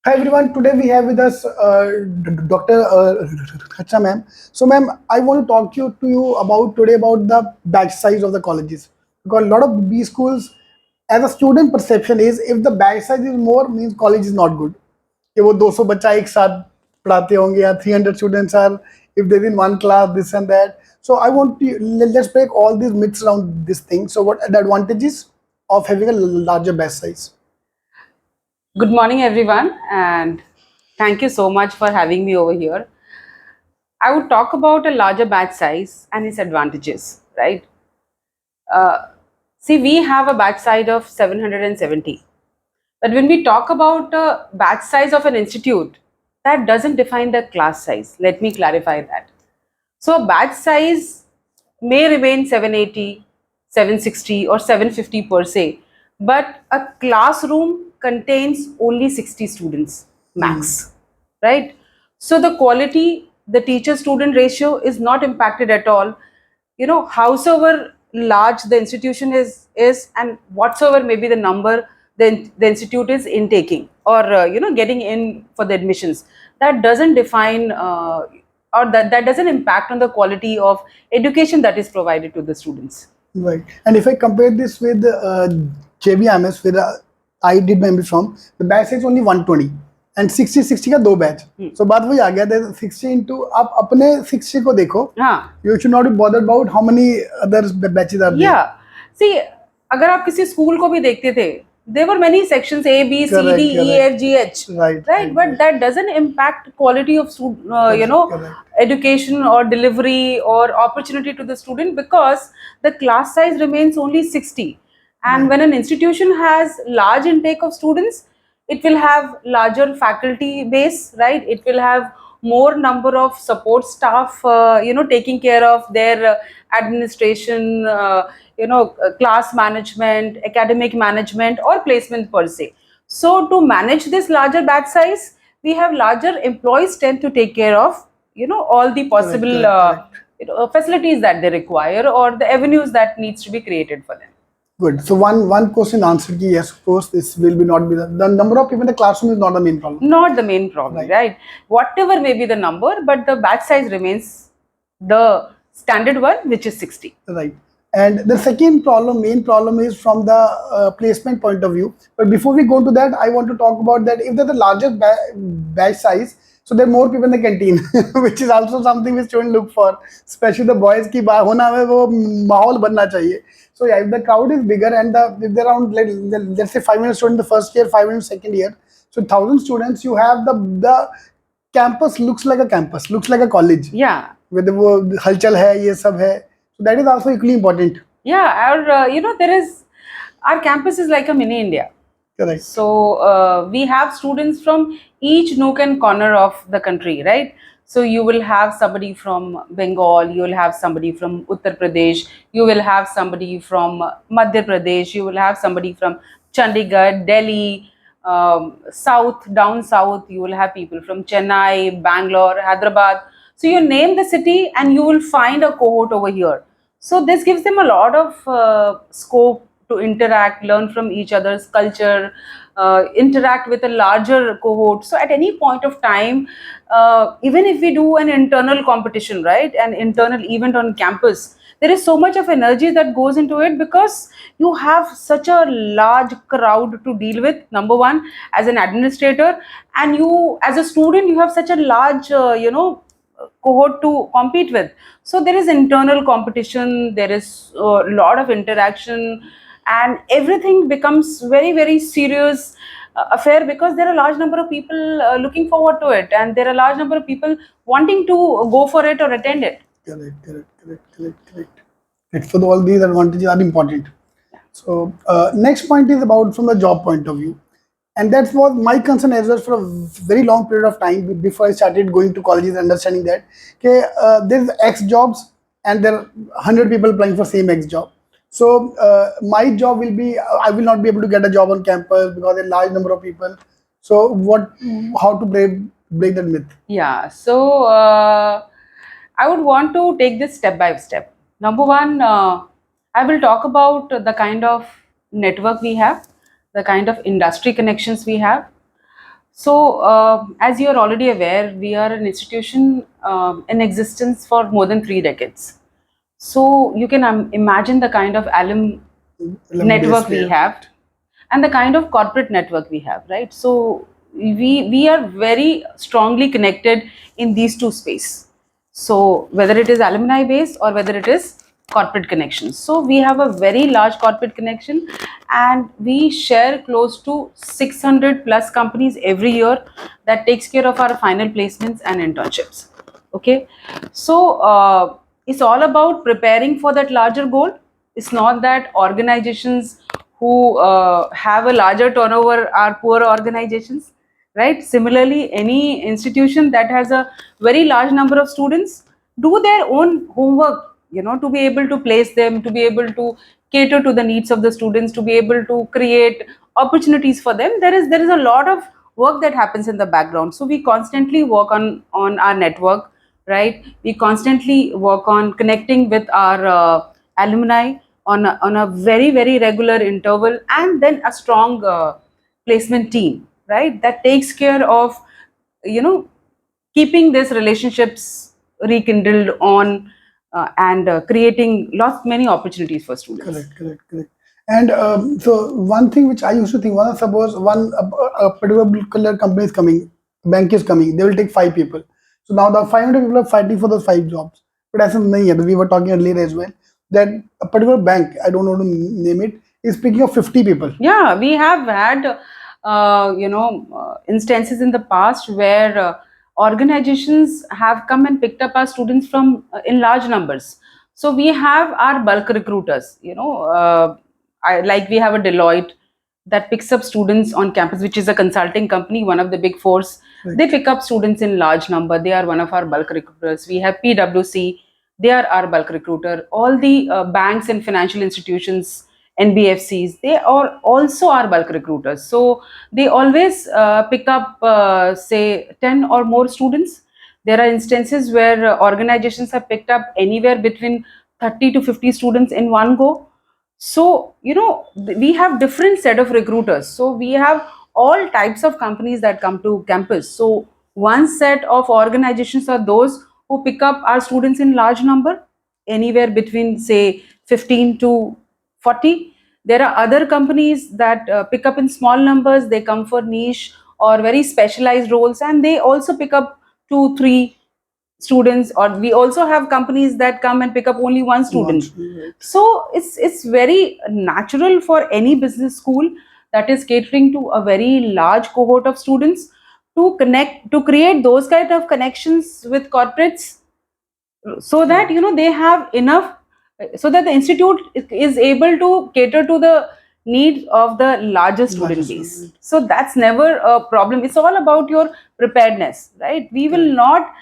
Hi everyone, today we have with us Dr. Khacha ma'am. So ma'am, I want to talk to you about today about the batch size of the colleges. Because a lot of B schools, as a student perception is, if the batch size is more, means college is not good. कि वो 200 बच्चा एक साथ पढ़ाते होंगे या 300 students are if they're in one class this and that. So I want to let's break all these myths around this thing. So what are the advantages of having a larger batch size? Good morning, everyone, and thank you so much for having me over here. I would talk about a larger batch size and its advantages, right? Uh, See, we have a batch size of 770. But when we talk about a batch size of an institute, that doesn't define the class size. Let me clarify that. So, a batch size may remain 780, 760, or 750 per se, but a classroom contains only 60 students max, right? So, the quality, the teacher student ratio is not impacted at all. Howsoever large the institution is and whatsoever may be the number the institute is intaking or getting in for the admissions, that doesn't define or that doesn't impact on the quality of education that is provided to the students. Right. And if I compare this with JBMS, where I did my MBA from, the batch is only 120 and 60 का दो batch. So बात वही आ गया that 60 into आप अपने 60 को देखो. हाँ. You should not be bothered about how many other batches are there. Yeah. See, अगर आप किसी स्कूल को भी देखते थे, there were many sections A, B, C, Correct, D, E, correct. F, G, H. Right. But that doesn't impact quality of Correct. education or delivery or opportunity to the student, because the class size remains only 60. And when an institution has large intake of students, it will have larger faculty base, right? It will have more number of support staff, taking care of their administration, class management, academic management, or placement per se. So to manage this larger batch size, we have larger employees tend to take care of, all the possible facilities that they require or the avenues that needs to be created for them. Good. So one question answered ki yes, of course, this will be not be the number of people in the classroom is not the main problem. Not the main problem, right? Whatever may be the number, but the batch size remains the standard one, which is 60. Right. And the main problem is from the placement point of view. But before we go to that, I want to talk about that if there's a larger batch size, so there are more people in the canteen, which is also something we students look for, especially the boys की बात होना है वो माहौल बनना चाहिए. So yeah, if the crowd is bigger and if there are around let's say 500 students in the first year, 500 second year, so 1,000 students, you have the campus looks like a campus, looks like a college. Yeah. With वो हलचल है ये सब है. So that is also equally important. Yeah, our campus is like a mini India. Correct. So we have students from each nook and corner of the country, right? So you will have somebody from Bengal, you will have somebody from Uttar Pradesh, you will have somebody from Madhya Pradesh, you will have somebody from Chandigarh, Delhi, down south, you will have people from Chennai, Bangalore, Hyderabad. So you name the city and you will find a cohort over here. So this gives them a lot of scope to interact, learn from each other's culture, interact with a larger cohort. So at any point of time, even if we do an internal competition, right, an internal event on campus, there is so much of energy that goes into it because you have such a large crowd to deal with, number one, as an administrator, and you as a student, you have such a large, cohort to compete with. So there is internal competition, there is a lot of interaction, and everything becomes very, very serious affair because there are a large number of people looking forward to it, and there are a large number of people wanting to go for it or attend it. Correct. So all these advantages are important. So next point is about from the job point of view. And that was my concern as well for a very long period of time before I started going to colleges, understanding that there's X jobs and there are 100 people applying for same X job. So my job will be, I will not be able to get a job on campus because a large number of people. So how to break that myth? Yeah, so I would want to take this step by step. Number one, I will talk about the kind of network we have, the kind of industry connections we have. So, as you are already aware, we are an institution in existence for more than 3 decades. So, you can imagine the kind of alum Alum base network we we have. have and the kind of corporate network we have, right? So, we are very strongly connected in these two spaces. So, whether it is alumni base or whether it is corporate connections. So, we have a very large corporate connection and we share close to 600 plus companies every year that takes care of our final placements and internships. Okay. So, it's all about preparing for that larger goal. It's not that organizations who have a larger turnover are poor organizations, right? Similarly, any institution that has a very large number of students do their own homework, to be able to place them, to be able to cater to the needs of the students, to be able to create opportunities for them. There is a lot of work that happens in the background. So we constantly work on our network, right? We constantly work on connecting with our alumni on a very very regular interval, and then a strong placement team, right, that takes care of you know keeping these relationships rekindled on, and creating lots many opportunities for students. Correct, correct, correct. And so one thing which I used to think, one suppose one a particular company is coming, bank is coming, they will take 5 people. So now the 500 people are fighting for those 5 jobs. But as nahi hai, we were talking earlier as well that a particular bank, I don't want to name it, is picking up 50 people. Yeah, we have had instances in the past where organizations have come and picked up our students from in large numbers. So we have our bulk recruiters. Like we have a Deloitte that picks up students on campus, which is a consulting company, one of the big fours. They Right. pick up students in large number. They are one of our bulk recruiters. We have PwC. They are our bulk recruiter. All the banks and financial institutions, NBFCs, they are also our bulk recruiters. So they always pick up, say, 10 or more students. There are instances where organizations have picked up anywhere between 30 to 50 students in one go. So we have different set of recruiters. So we have all types of companies that come to campus. So one set of organizations are those who pick up our students in large number, anywhere between say 15 to 40. There are other companies that pick up in small numbers. They come for niche or very specialized roles, and they also pick up 2 3 students. Or we also have companies that come and pick up only one student. Once, right. So it's very natural for any business school that is catering to a very large cohort of students to create those kind of connections with corporates, so that Correct. they have enough, so that the institute is able to cater to the needs of the larger student Largest base. one, So that's never a problem. It's all about your preparedness, right? We right. will Correct. not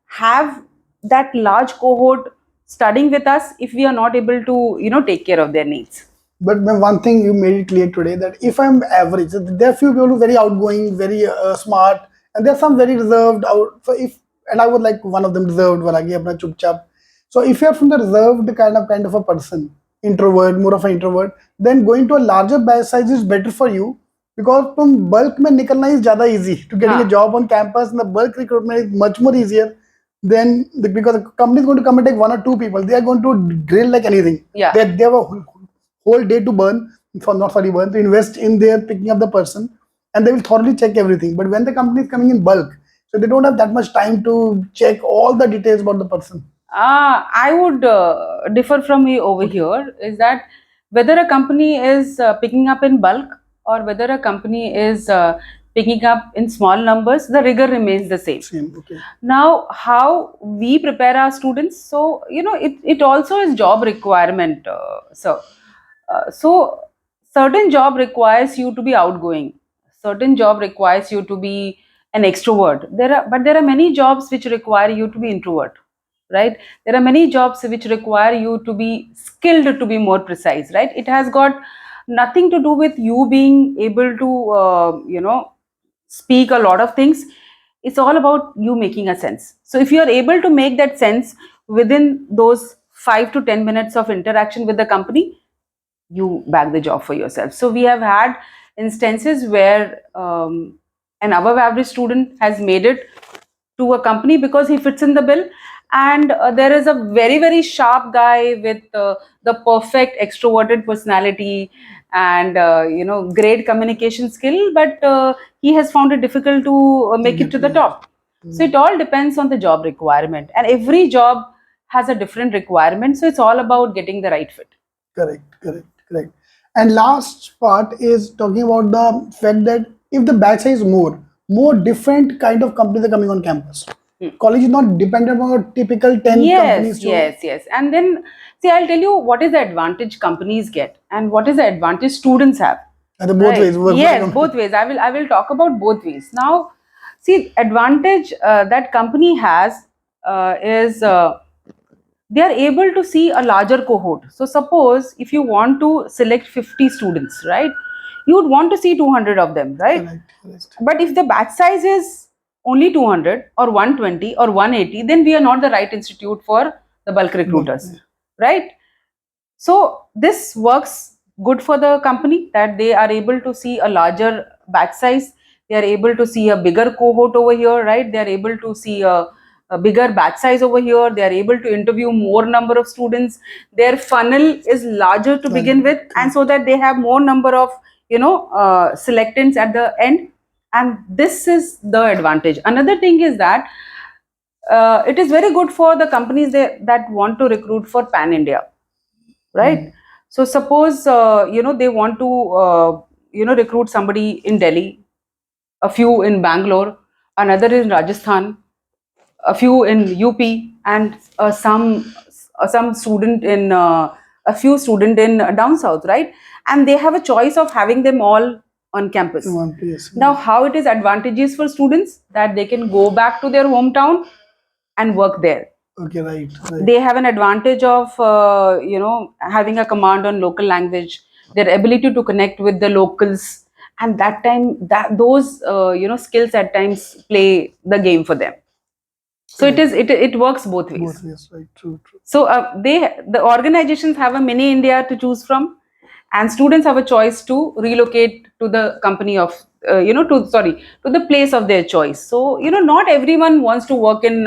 have that large cohort studying with us if we are not able to take care of their needs. But ma'am, one thing you made it clear today that if I'm average, so there are few people who are very outgoing, very smart, and there are some very reserved. Out, so if and I would like one of them reserved, wala ki apna chup chap. So if you are from the reserved kind of a person, introvert, more of an introvert, then going to a larger batch size is better for you because from bulk में निकलना is ज़्यादा easy to getting a हाँ. job on campus. And the bulk recruitment is much more easier than because the company is going to come and take 1 or 2 people. They are going to drill like anything. Yeah. They have a whole day to burn, for not sorry burn, to invest in their picking up the person, and they will thoroughly check everything. But when the company is coming in bulk, so they don't have that much time to check all the details about the person. I would differ from you over Okay. here. Is that whether a company is picking up in bulk or whether a company is picking up in small numbers, the rigor remains the same. Same. Okay. Now, how we prepare our students, so it also is job requirement. So certain job requires you to be outgoing. Certain job requires you to be an extrovert. There are many jobs which require you to be introvert, right? There are many jobs which require you to be skilled, to be more precise, right? It has got nothing to do with you being able to speak a lot of things. It's all about you making a sense. So if you are able to make that sense within those 5 to 10 minutes of interaction with the company, you bag the job for yourself. So we have had instances where an above average student has made it to a company because he fits in the bill, and there is a very very sharp guy with the perfect extroverted personality and great communication skill, but he has found it difficult to make it to the top. So it all depends on the job requirement, and every job has a different requirement, so it's all about getting the right fit. Correct, correct, correct. And last part is talking about the fact that if the batch size is more different kind of companies are coming on campus. College is not dependent on a typical 10 companies Yes, to yes, yes. And then, see, I'll tell you what is the advantage companies get and what is the advantage students have. and the both ways. Yes, both ways. I will talk about both ways. Now, see, advantage that company has is they are able to see a larger cohort. So, suppose if you want to select 50 students, right, you would want to see 200 of them, right? Correct, correct. But if the batch size is only 200 or 120 or 180, then we are not the right institute for the bulk recruiters, right? So this works good for the company that they are able to see a larger batch size. They are able to see a bigger cohort over here, right? They are able to see a bigger batch size over here. They are able to interview more number of students. Their funnel is larger to begin with, and so that they have more number of selectants at the end. And this is the advantage. Another thing is that it is very good for the companies that want to recruit for pan India, right? So suppose they want to recruit somebody in Delhi, a few in Bangalore, another in Rajasthan, a few in UP, and some student in a few student in down south, right? And they have a choice of having them all on campus. Now, how it is advantageous for students that they can go back to their hometown and work there. Okay, right. They have an advantage of having a command on local language, their ability to connect with the locals, and that time that those skills at times play the game for them. So it works both ways. Both ways, right? True. So the organizations have a mini India to choose from, and students have a choice to relocate to the company of to the place of their choice. So not everyone wants to work in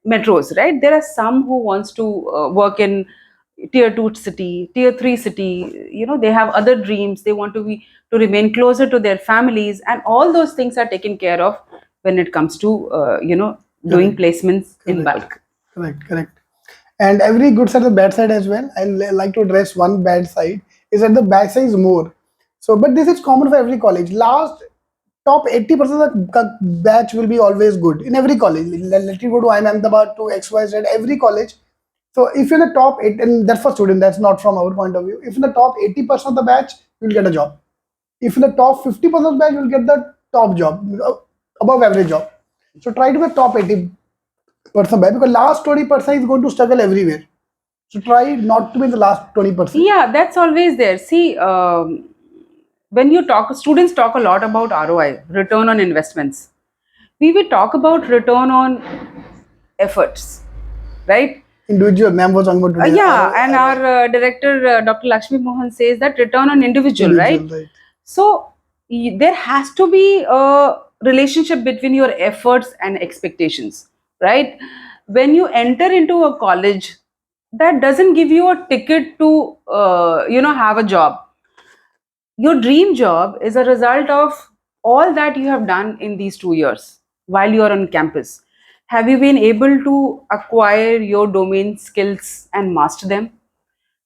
metros, right? There are some who wants to work in tier 2 city, tier 3 city. They have other dreams. They want to remain closer to their families, and all those things are taken care of when it comes to doing placements in bulk. Correct. And every good side and bad side as well. I like to address one bad side is that the batch size is more. So, but this is common for every college. Last top 80% of the batch will be always good in every college. Let you go to IIM Ahmedabad to XYZ, every college. So if you're in the top 8, and that's for student, that's not from our point of view. If in the top 80% of the batch, you'll get a job. If in the top 50% of the batch, you'll get the top job, above average job. So try to be top 80% batch, because last 20% is going to struggle everywhere. So try not to be in the last 20%. Yeah, that's always there. See, when you talk, students talk a lot about ROI, return on investments. We will talk about return on efforts, right? Individual, ma'am was talking about today. And our director, Dr. Lakshmi Mohan, says that return on individual, right? So there has to be a relationship between your efforts and expectations, right? When you enter into a college, that doesn't give you a ticket to have a job. Your dream job is a result of all that you have done in these 2 years while you are on campus. Have you been able to acquire your domain skills and master them?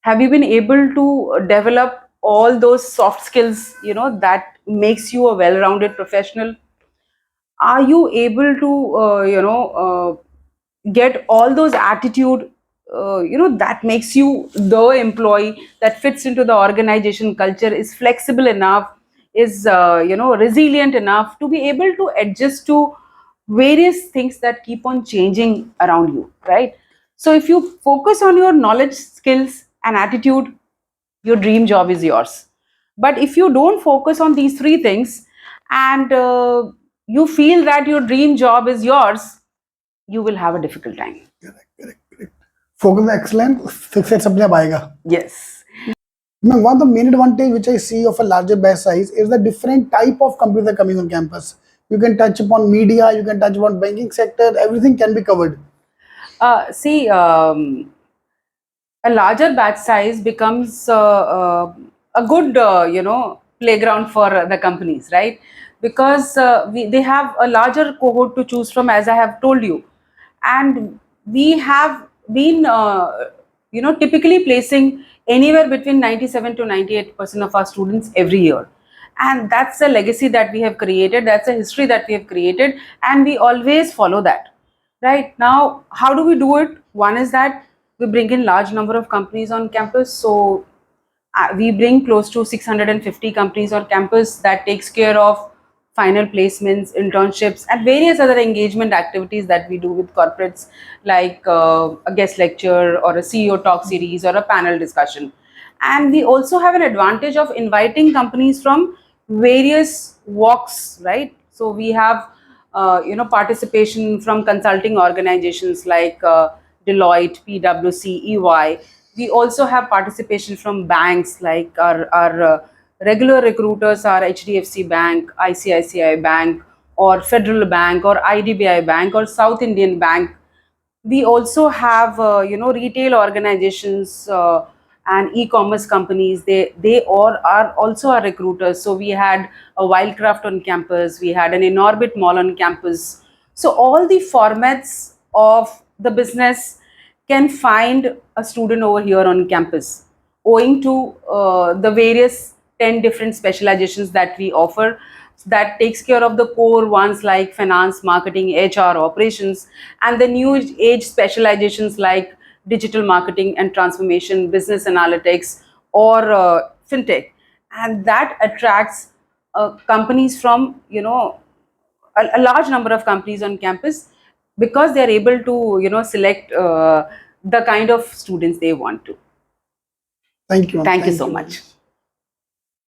Have you been able to develop all those soft skills that makes you a well-rounded professional? Are you able to get all those attitude that makes you the employee that fits into the organization culture, is flexible enough, is resilient enough to be able to adjust to various things that keep on changing around you, right? So if you focus on your knowledge, skills and attitude, your dream job is yours. But if you don't focus on these three things, and you feel that your dream job is yours, you will have a difficult time. Correct. Focus on excellence, success अपने आप आएगा. Yes. One of the main advantage which I see of a larger batch size is the different type of companies that are coming on campus. You can touch upon media, you can touch upon banking sector, everything can be covered. See, a larger batch size becomes a good playground for the companies, right? Because they have a larger cohort to choose from, as I have told you. And we have been typically placing anywhere between 97 to 98% of our students every year. And that's a legacy that we have created, that's a history that we have created, and we always follow that. Right now, how do we do it? One is that we bring in large number of companies on campus. So we bring close to 650 companies on campus that takes care of final placements, internships, and various other engagement activities that we do with corporates, like a guest lecture or a CEO talk series or a panel discussion. And we also have an advantage of inviting companies from various walks, right? So we have participation from consulting organizations like Deloitte, PwC, EY. We also have participation from banks, like our regular recruiters are HDFC Bank, ICICI Bank, or Federal Bank, or IDBI Bank, or South Indian Bank. We also have retail organizations and e-commerce companies. They all are also our recruiters. So we had a Wildcraft on campus, we had an Inorbit Mall on campus. So all the formats of the business can find a student over here on campus, owing to the various 10 different specializations that we offer, that takes care of the core ones like finance, marketing, HR, operations, and the new age specializations like digital marketing and transformation, business analytics, or fintech. And that attracts companies from, a large number of companies on campus, because they are able to, select the kind of students they want to. Thank you. Thank you Thank so you. much.